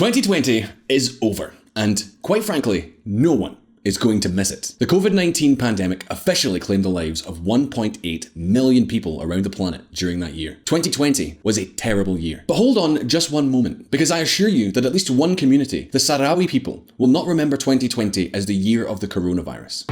2020 is over, and quite frankly, no one is going to miss it. The COVID-19 pandemic officially claimed the lives of 1.8 million people around the planet during that year. 2020 was a terrible year. But hold on just one moment, because I assure you that at least one community, the Sahrawi people, will not remember 2020 as the year of the coronavirus.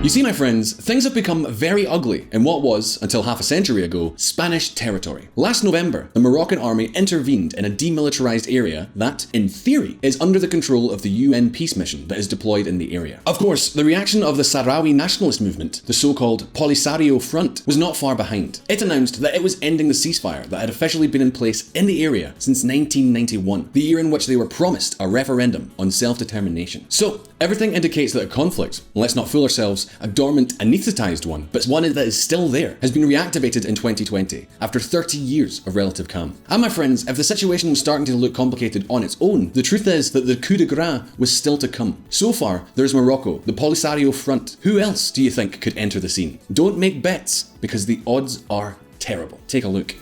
You see, my friends, things have become very ugly in what was, until half a century ago, Spanish territory. Last November, the Moroccan army intervened in a demilitarized area that, in theory, is under the control of the UN peace mission that is deployed in the area. Of course, the reaction of the Sahrawi nationalist movement, the so-called Polisario Front, was not far behind. It announced that it was ending the ceasefire that had officially been in place in the area since 1991, the year in which they were promised a referendum on self-determination. So, everything indicates that a conflict, let's not fool ourselves, a dormant, anaesthetized one, but one that is still there, has been reactivated in 2020, after 30 years of relative calm. And my friends, if the situation was starting to look complicated on its own, the truth is that the coup de grace was still to come. So far, there's Morocco, the Polisario Front. Who else do you think could enter the scene? Don't make bets, because the odds are terrible. Take a look.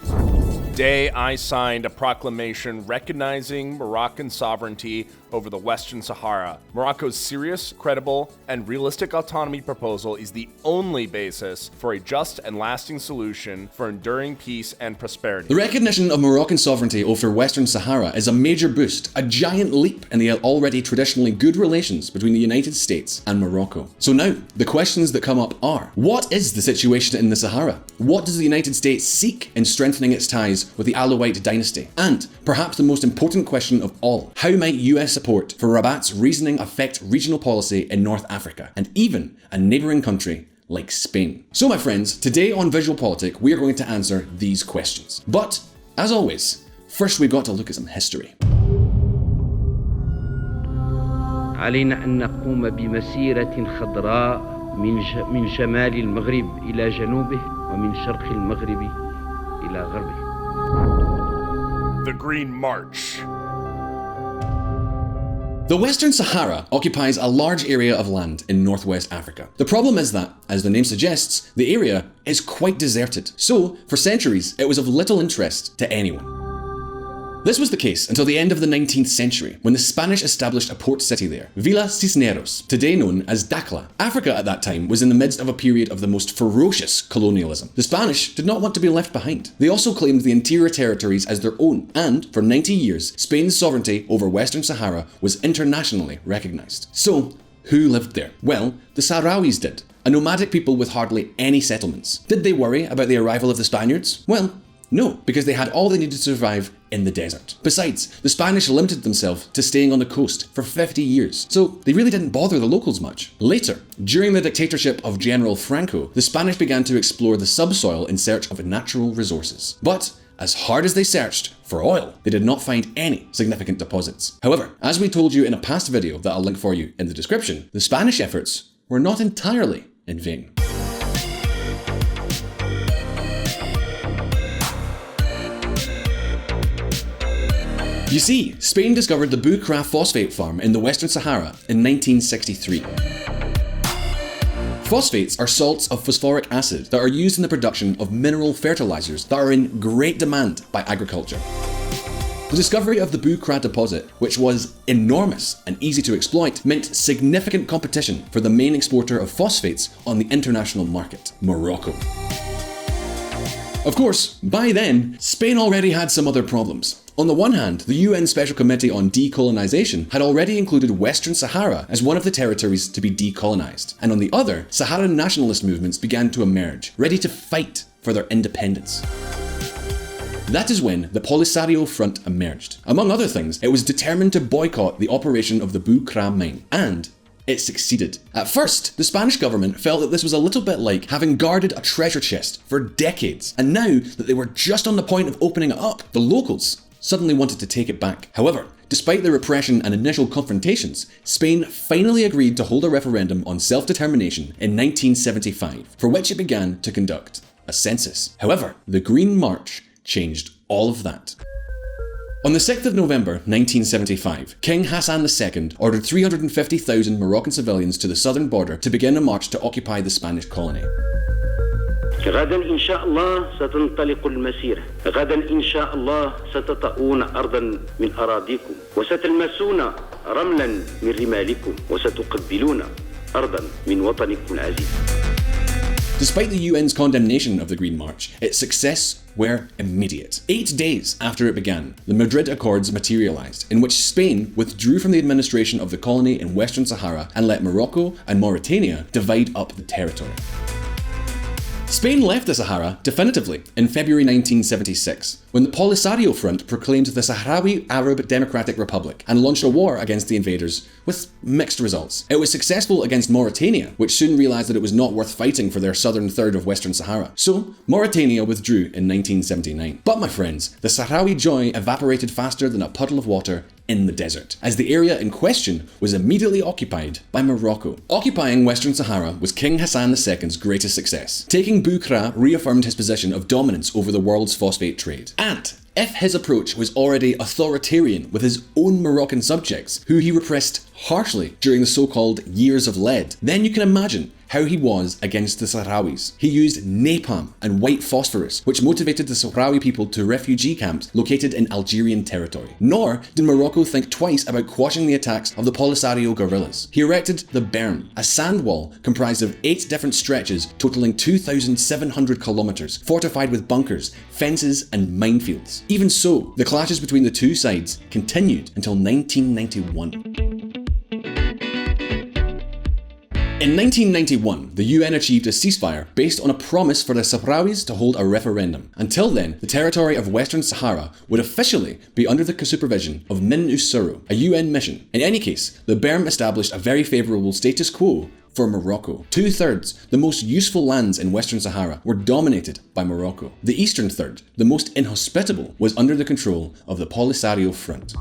Today, I signed a proclamation recognizing Moroccan sovereignty over the Western Sahara. Morocco's serious, credible, and realistic autonomy proposal is the only basis for a just and lasting solution for enduring peace and prosperity. The recognition of Moroccan sovereignty over Western Sahara is a major boost, a giant leap in the already traditionally good relations between the United States and Morocco. So now, the questions that come up are, what is the situation in the Sahara? What does the United States seek in strengthening its ties with the Alawite dynasty? And, perhaps the most important question of all, how might US support for Rabat's reasoning affect regional policy in North Africa, and even a neighbouring country like Spain? So my friends, today on VisualPolitik, we are going to answer these questions. But, as always, first we've got to look at some history. علينا أن نقوم بمسيرة خضراء من شمال المغرب إلى جنوبه ومن شرق المغرب إلى غربه. The Green March. The Western Sahara occupies a large area of land in northwest Africa. The problem is that, as the name suggests, the area is quite deserted. So, for centuries, it was of little interest to anyone. This was the case until the end of the 19th century, when the Spanish established a port city there, Villa Cisneros, today known as Dakhla. Africa at that time was in the midst of a period of the most ferocious colonialism. The Spanish did not want to be left behind. They also claimed the interior territories as their own, and for 90 years, Spain's sovereignty over Western Sahara was internationally recognized. So, who lived there? Well, the Sahrawis did, a nomadic people with hardly any settlements. Did they worry about the arrival of the Spaniards? Well, no, because they had all they needed to survive in the desert. Besides, the Spanish limited themselves to staying on the coast for 50 years, so they really didn't bother the locals much. Later, during the dictatorship of General Franco, the Spanish began to explore the subsoil in search of natural resources. But as hard as they searched for oil, they did not find any significant deposits. However, as we told you in a past video that I'll link for you in the description, the Spanish efforts were not entirely in vain. You see, Spain discovered the Bukra phosphate farm in the Western Sahara in 1963. Phosphates are salts of phosphoric acid that are used in the production of mineral fertilizers that are in great demand by agriculture. The discovery of the Bukra deposit, which was enormous and easy to exploit, meant significant competition for the main exporter of phosphates on the international market, Morocco. Of course, by then, Spain already had some other problems. On the one hand, the UN Special Committee on Decolonization had already included Western Sahara as one of the territories to be decolonized. And on the other, Saharan nationalist movements began to emerge, ready to fight for their independence. That is when the Polisario Front emerged. Among other things, it was determined to boycott the operation of the Bukra mine, and it succeeded. At first, the Spanish government felt that this was a little bit like having guarded a treasure chest for decades, and now that they were just on the point of opening it up, the locals suddenly wanted to take it back. However, despite the repression and initial confrontations, Spain finally agreed to hold a referendum on self-determination in 1975, for which it began to conduct a census. However, the Green March changed all of that. On the 6th of November 1975, King Hassan II ordered 350,000 Moroccan civilians to the southern border to begin a march to occupy the Spanish colony. غدا إن شاء الله ستنطلق المسيرة غدا إن شاء الله ستطؤون أرضا من أراضيكم وستلمسون رملا من رمالكم وستقبلون أرضا من وطنكم العزيز. Despite the UN's condemnation of the Green March, its success were immediate. 8 days after it began, the Madrid Accords materialized, in which Spain withdrew from the administration of the colony in Western Sahara and let Morocco and Mauritania divide up the territory. Spain left the Sahara definitively in February 1976, when the Polisario Front proclaimed the Sahrawi Arab Democratic Republic and launched a war against the invaders with mixed results. It was successful against Mauritania, which soon realised that it was not worth fighting for their southern third of Western Sahara. So, Mauritania withdrew in 1979. But my friends, the Sahrawi joy evaporated faster than a puddle of water in the desert, as the area in question was immediately occupied by Morocco. Occupying Western Sahara was King Hassan II's greatest success. Taking Boukra reaffirmed his position of dominance over the world's phosphate trade. And if his approach was already authoritarian with his own Moroccan subjects, who he repressed harshly during the so-called Years of Lead, then you can imagine how he was against the Sahrawis. He used napalm and white phosphorus, which motivated the Sahrawi people to refugee camps located in Algerian territory. Nor did Morocco think twice about quashing the attacks of the Polisario guerrillas. He erected the Berm, a sand wall comprised of 8 different stretches totaling 2,700 kilometers, fortified with bunkers, fences and minefields. Even so, the clashes between the two sides continued until 1991. In 1991, the UN achieved a ceasefire based on a promise for the Sahrawis to hold a referendum. Until then, the territory of Western Sahara would officially be under the supervision of MINUSURU, a UN mission. In any case, the Berm established a very favourable status quo for Morocco. 2/3, the most useful lands in Western Sahara, were dominated by Morocco. The eastern third, the most inhospitable, was under the control of the Polisario Front.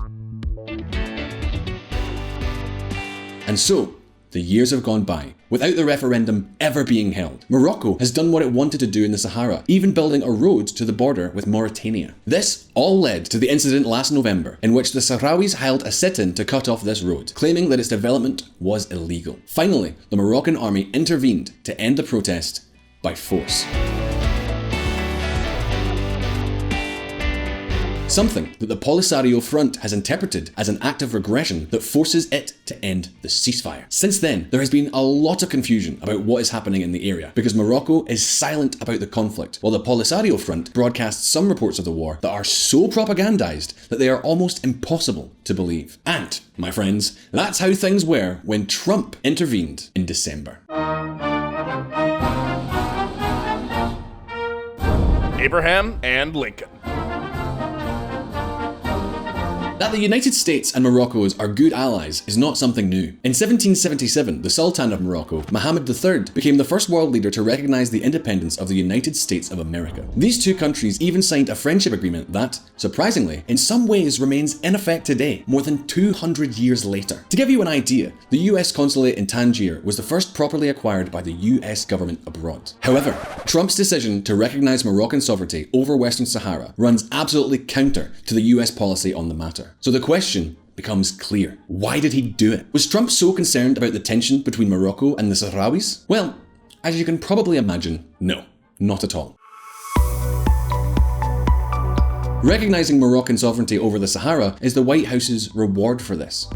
And so, the years have gone by, without the referendum ever being held. Morocco has done what it wanted to do in the Sahara, even building a road to the border with Mauritania. This all led to the incident last November, in which the Sahrawis held a sit-in to cut off this road, claiming that its development was illegal. Finally, the Moroccan army intervened to end the protest by force. Something that the Polisario Front has interpreted as an act of regression that forces it to end the ceasefire. Since then, there has been a lot of confusion about what is happening in the area, because Morocco is silent about the conflict, while the Polisario Front broadcasts some reports of the war that are so propagandized that they are almost impossible to believe. And, my friends, that's how things were when Trump intervened in December. Abraham and Lincoln. That the United States and Morocco's are good allies is not something new. In 1777, the Sultan of Morocco, Mohammed III, became the first world leader to recognize the independence of the United States of America. These two countries even signed a friendship agreement that, surprisingly, in some ways remains in effect today, more than 200 years later. To give you an idea, the US consulate in Tangier was the first properly acquired by the US government abroad. However, Trump's decision to recognize Moroccan sovereignty over Western Sahara runs absolutely counter to the US policy on the matter. So the question becomes clear. Why did he do it? Was Trump so concerned about the tension between Morocco and the Sahrawis? Well, as you can probably imagine, no, not at all. Recognizing Moroccan sovereignty over the Sahara is the White House's reward for this.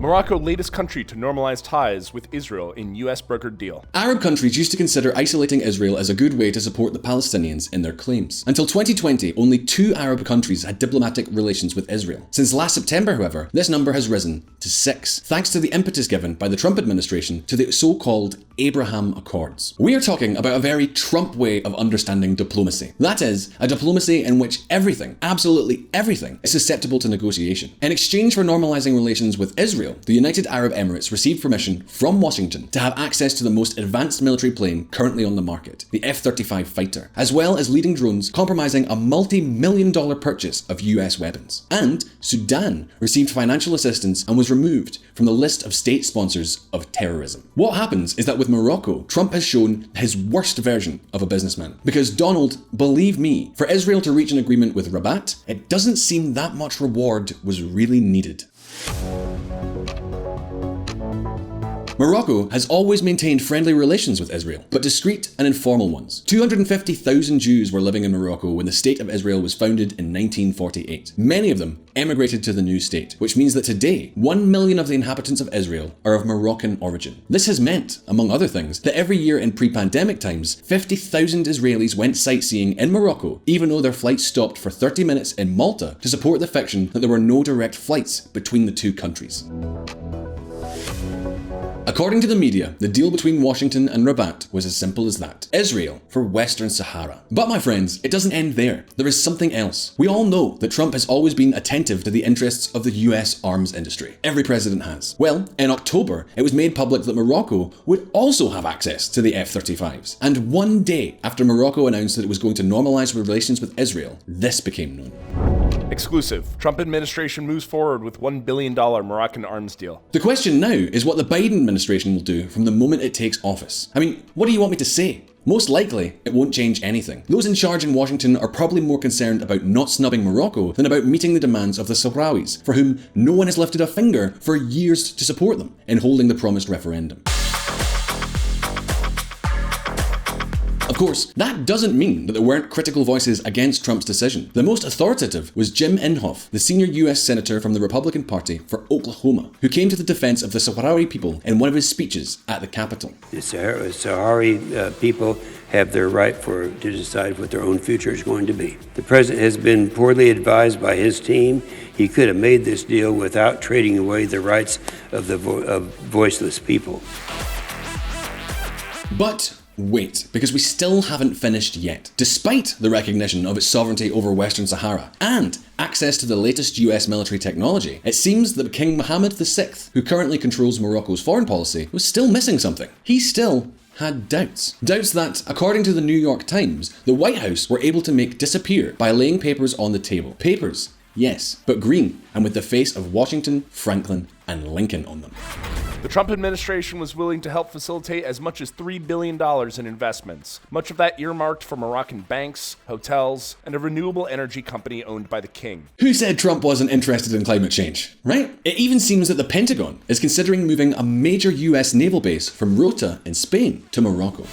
Morocco, latest country to normalize ties with Israel in US brokered deal. Arab countries used to consider isolating Israel as a good way to support the Palestinians in their claims. Until 2020, only 2 Arab countries had diplomatic relations with Israel. Since last September, however, this number has risen to 6, thanks to the impetus given by the Trump administration to the so-called Abraham Accords. We are talking about a very Trump way of understanding diplomacy. That is, a diplomacy in which everything, absolutely everything, is susceptible to negotiation. In exchange for normalizing relations with Israel, April, the United Arab Emirates received permission from Washington to have access to the most advanced military plane currently on the market, the F-35 fighter, as well as leading drones comprising a multi-million-dollar purchase of US weapons. And Sudan received financial assistance and was removed from the list of state sponsors of terrorism. What happens is that with Morocco, Trump has shown his worst version of a businessman. Because Donald, believe me, for Israel to reach an agreement with Rabat, it doesn't seem that much reward was really needed. Morocco has always maintained friendly relations with Israel, but discreet and informal ones. 250,000 Jews were living in Morocco when the State of Israel was founded in 1948. Many of them emigrated to the new state, which means that today, 1 million of the inhabitants of Israel are of Moroccan origin. This has meant, among other things, that every year in pre-pandemic times, 50,000 Israelis went sightseeing in Morocco, even though their flights stopped for 30 minutes in Malta to support the fiction that there were no direct flights between the two countries. According to the media, the deal between Washington and Rabat was as simple as that. Israel for Western Sahara. But my friends, it doesn't end there. There is something else. We all know that Trump has always been attentive to the interests of the US arms industry. Every president has. Well, in October, it was made public that Morocco would also have access to the F-35s. And one day after Morocco announced that it was going to normalize relations with Israel, this became known. Exclusive. Trump administration moves forward with $1 billion Moroccan arms deal. The question now is what the Biden administration will do from the moment it takes office. I mean, what do you want me to say? Most likely, it won't change anything. Those in charge in Washington are probably more concerned about not snubbing Morocco than about meeting the demands of the Sahrawis, for whom no one has lifted a finger for years to support them in holding the promised referendum. Of course, that doesn't mean that there weren't critical voices against Trump's decision. The most authoritative was Jim Inhofe, the senior US senator from the Republican Party for Oklahoma, who came to the defense of the Sahrawi people in one of his speeches at the Capitol. The Sahrawi people have their right to decide what their own future is going to be. The president has been poorly advised by his team. He could have made this deal without trading away the rights of the voiceless people. But wait, because we still haven't finished yet. Despite the recognition of its sovereignty over Western Sahara and access to the latest US military technology, it seems that King Mohammed VI, who currently controls Morocco's foreign policy, was still missing something. He still had doubts. Doubts that, according to the New York Times, the White House were able to make disappear by laying papers on the table. Papers, yes, but green, and with the face of Washington, Franklin, and Lincoln on them. The Trump administration was willing to help facilitate as much as $3 billion in investments, much of that earmarked for Moroccan banks, hotels, and a renewable energy company owned by the king. Who said Trump wasn't interested in climate change, right? It even seems that the Pentagon is considering moving a major US naval base from Rota in Spain to Morocco.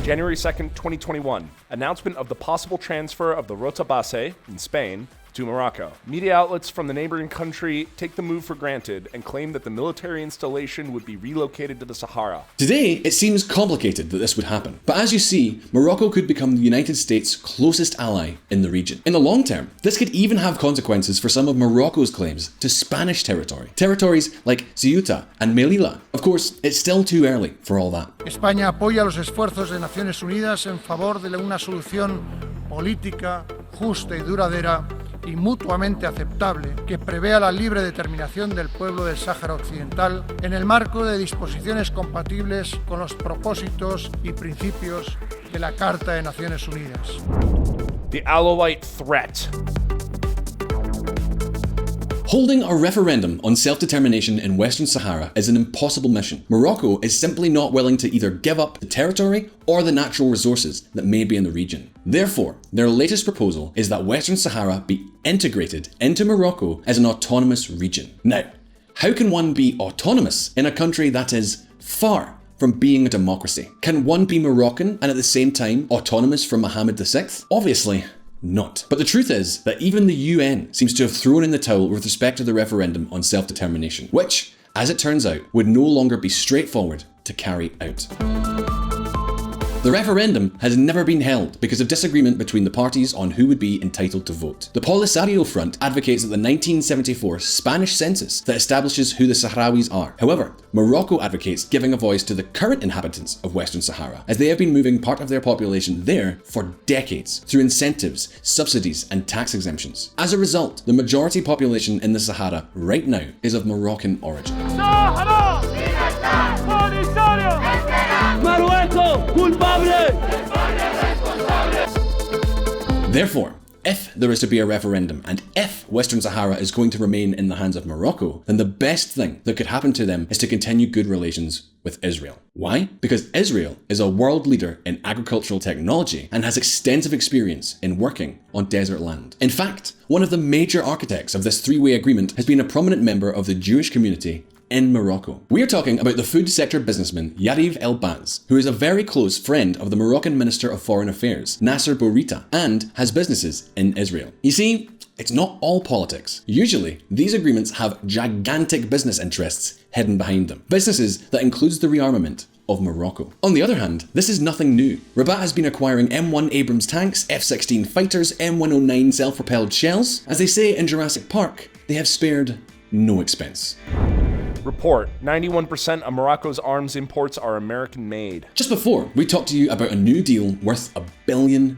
January 2nd, 2021, announcement of the possible transfer of the Rota base in Spain to Morocco. Media outlets from the neighboring country take the move for granted and claim that the military installation would be relocated to the Sahara. Today, it seems complicated that this would happen. But as you see, Morocco could become the United States' closest ally in the region. In the long term, this could even have consequences for some of Morocco's claims to Spanish territory. Territories like Ceuta and Melilla. Of course, it's still too early for all that. España apoya los esfuerzos de Naciones Unidas en favor de una solución política, justa y duradera y mutuamente aceptable que prevea la libre determinación del pueblo del Sáhara Occidental en el marco de disposiciones compatibles con los propósitos y principios de la Carta de Naciones Unidas. The Alawite threat. Holding a referendum on self-determination in Western Sahara is an impossible mission. Morocco is simply not willing to either give up the territory or the natural resources that may be in the region. Therefore, their latest proposal is that Western Sahara be integrated into Morocco as an autonomous region. Now, how can one be autonomous in a country that is far from being a democracy? Can one be Moroccan and at the same time autonomous from Mohammed VI? Obviously not. But the truth is that even the UN seems to have thrown in the towel with respect to the referendum on self-determination, which, as it turns out, would no longer be straightforward to carry out. The referendum has never been held because of disagreement between the parties on who would be entitled to vote. The Polisario Front advocates that the 1974 Spanish census that establishes who the Sahrawis are. However, Morocco advocates giving a voice to the current inhabitants of Western Sahara, as they have been moving part of their population there for decades through incentives, subsidies, and tax exemptions. As a result, the majority population in the Sahara right now is of Moroccan origin. Sahara! Polisario! Morocco! Culpable! Therefore, if there is to be a referendum, and if Western Sahara is going to remain in the hands of Morocco, then the best thing that could happen to them is to continue good relations with Israel. Why? Because Israel is a world leader in agricultural technology and has extensive experience in working on desert land. In fact, one of the major architects of this three-way agreement has been a prominent member of the Jewish community in Morocco. We are talking about the food sector businessman Yariv El-Baz, who is a very close friend of the Moroccan Minister of Foreign Affairs, Nasser Bourita, and has businesses in Israel. You see, it's not all politics. Usually, these agreements have gigantic business interests hidden behind them. Businesses that includes the rearmament of Morocco. On the other hand, this is nothing new. Rabat has been acquiring M1 Abrams tanks, F-16 fighters, M109 self-propelled shells. As they say in Jurassic Park, they have spared no expense. Report: 91% of Morocco's arms imports are American-made. Just before, we talked to you about a new deal worth $1 billion.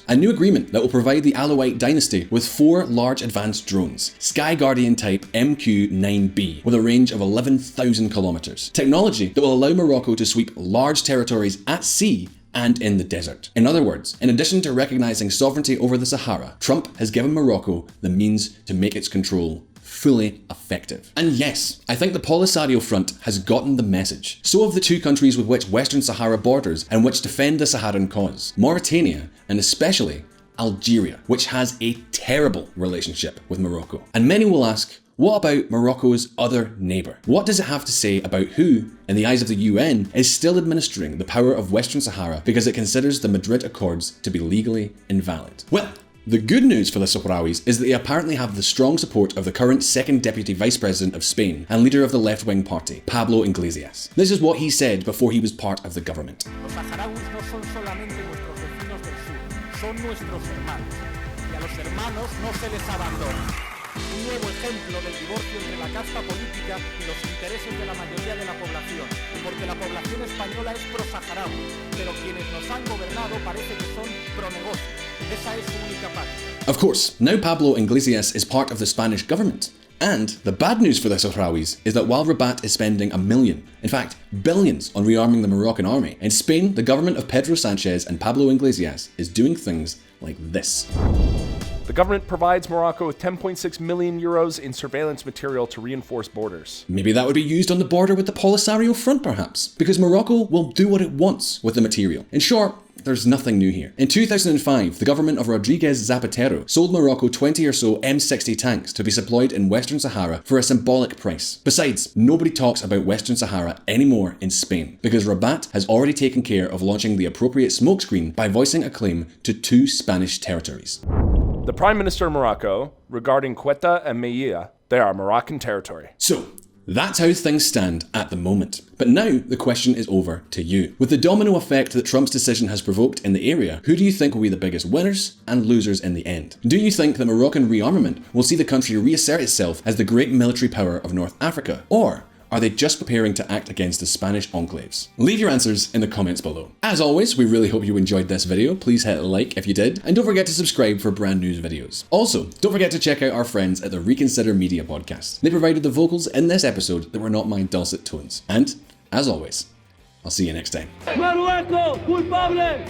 A new agreement that will provide the Alawite dynasty with 4 large advanced drones, Sky Guardian type MQ-9B, with a range of 11,000 kilometers. Technology that will allow Morocco to sweep large territories at sea and in the desert. In other words, in addition to recognizing sovereignty over the Sahara, Trump has given Morocco the means to make its control fully effective. And yes, I think the Polisario Front has gotten the message. So have the two countries with which Western Sahara borders and which defend the Saharan cause, Mauritania and especially Algeria, which has a terrible relationship with Morocco. And many will ask, what about Morocco's other neighbour? What does it have to say about who, in the eyes of the UN, is still administering the power of Western Sahara because it considers the Madrid Accords to be legally invalid? Well, the good news for the Sahrawis is that they apparently have the strong support of the current second deputy vice president of Spain and leader of the left-wing party, Pablo Iglesias. This is what he said before he was part of the government. Los saharauis no son solamente nuestros vecinos del sur, son nuestros hermanos. Y a los hermanos no se les abandona. Un nuevo ejemplo del divorcio entre la casta política y los intereses de la mayoría de la población, porque la población española es pro-saharaui, pero quienes nos han gobernado parece que son pro-negocio. Esa es su única parte. Of course, now Pablo Iglesias is part of the Spanish government. And the bad news for the Sahrawis is that while Rabat is spending $1 million, in fact billions, on rearming the Moroccan army, in Spain the government of Pedro Sanchez and Pablo Iglesias is doing things like this. The government provides Morocco with 10.6 million euros in surveillance material to reinforce borders. Maybe that would be used on the border with the Polisario Front perhaps, because Morocco will do what it wants with the material. In short, there's nothing new here. In 2005, the government of Rodriguez Zapatero sold Morocco 20 or so M60 tanks to be supplied in Western Sahara for a symbolic price. Besides, nobody talks about Western Sahara anymore in Spain, because Rabat has already taken care of launching the appropriate smokescreen by voicing a claim to 2 Spanish territories. The Prime Minister of Morocco, regarding Quetta and Melilla, they are Moroccan territory. So, that's how things stand at the moment. But now the question is over to you. With the domino effect that Trump's decision has provoked in the area, who do you think will be the biggest winners and losers in the end? Do you think that Moroccan rearmament will see the country reassert itself as the great military power of North Africa? Or are they just preparing to act against the Spanish enclaves? Leave your answers in the comments below. As always, we really hope you enjoyed this video. Please hit like if you did, and don't forget to subscribe for brand new videos. Also, don't forget to check out our friends at the Reconsider Media podcast. They provided the vocals in this episode that were not my dulcet tones. And, as always, I'll see you next time. Morocco! Culpable!